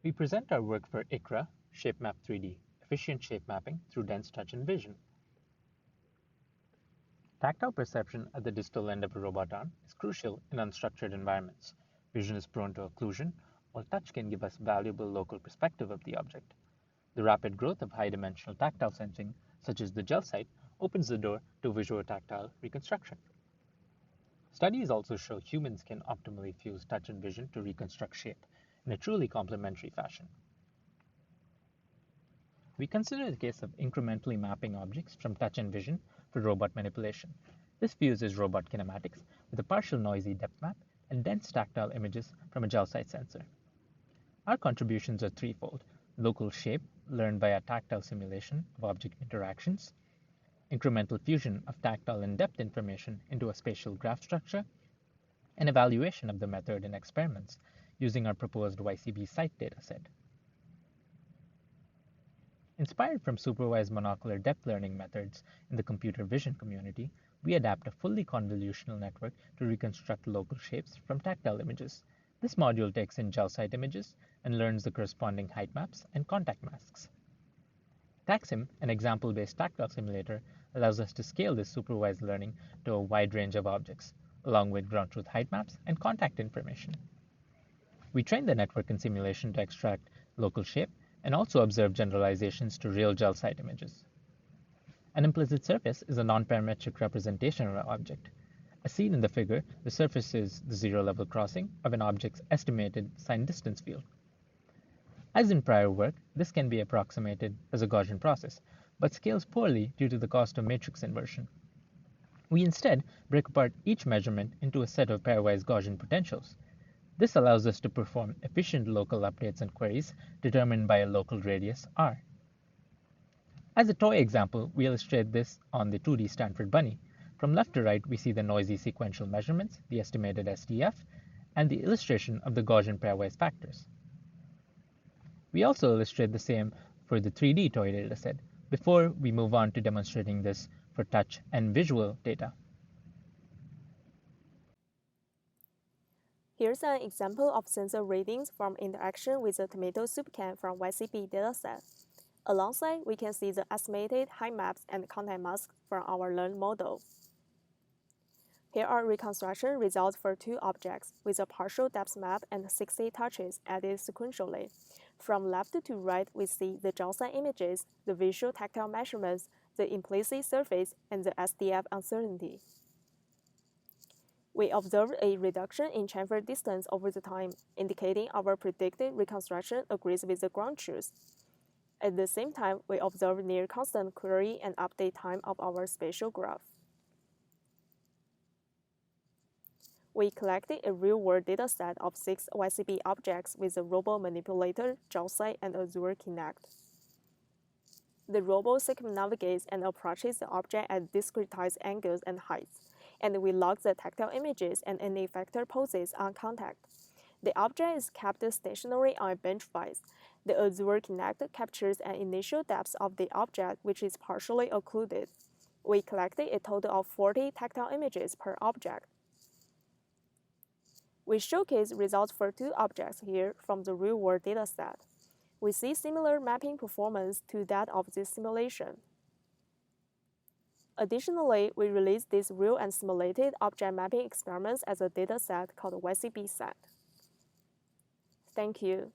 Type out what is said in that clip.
We present our work for ICRA, ShapeMap 3D, efficient shape mapping through dense touch and vision. Tactile perception at the distal end of a robot arm is crucial in unstructured environments. Vision is prone to occlusion, while touch can give us valuable local perspective of the object. The rapid growth of high-dimensional tactile sensing, such as the gel site, opens the door to visuotactile reconstruction. Studies also show humans can optimally fuse touch and vision to reconstruct shape in a truly complementary fashion. We consider the case of incrementally mapping objects from touch and vision for robot manipulation. This fuses robot kinematics with a partial noisy depth map and dense tactile images from a gel site sensor. Our contributions are threefold: local shape, learned via tactile simulation of object interactions, incremental fusion of tactile and depth information into a spatial graph structure, and evaluation of the method in experiments using our proposed YCB site dataset. Inspired from supervised monocular depth learning methods in the computer vision community, we adapt a fully convolutional network to reconstruct local shapes from tactile images. This module takes in gel site images and learns the corresponding height maps and contact masks. TACSIM, an example-based tactile simulator, allows us to scale this supervised learning to a wide range of objects, along with ground truth height maps and contact information. We train the network in simulation to extract local shape and also observe generalizations to real gel site images. An implicit surface is a non-parametric representation of an object. As seen in the figure, the surface is the zero-level crossing of an object's estimated signed distance field. As in prior work, this can be approximated as a Gaussian process, but scales poorly due to the cost of matrix inversion. We instead break apart each measurement into a set of pairwise Gaussian potentials. This allows us to perform efficient local updates and queries determined by a local radius r. As a toy example, we illustrate this on the 2D Stanford bunny. From left to right, we see the noisy sequential measurements, the estimated SDF, and the illustration of the Gaussian pairwise factors. We also illustrate the same for the 3D toy dataset before we move on to demonstrating this for touch and visual data. Here's an example of sensor readings from interaction with the tomato soup can from YCB dataset. Alongside, we can see the estimated height maps and contact masks from our learned model. Here are reconstruction results for two objects with a partial depth map and 60 touches added sequentially. From left to right, we see the gel site images, the visual tactile measurements, the implicit surface, and the SDF uncertainty. We observed a reduction in chamfer distance over the time, indicating our predicted reconstruction agrees with the ground truth. At the same time, we observed near constant query and update time of our spatial graph. We collected a real-world dataset of 6 YCB objects with a robot manipulator, gel site, and Azure Kinect. The robot circumnavigates and approaches the object at discretized angles and heights, and we log the tactile images and any effector poses on contact. The object is kept stationary on a bench vise. The Azure Kinect captures an initial depth of the object, which is partially occluded. We collected a total of 40 tactile images per object. We showcase results for 2 objects here from the real-world dataset. We see similar mapping performance to that of this simulation. Additionally, we released these real and simulated object mapping experiments as a dataset called YCB set. Thank you.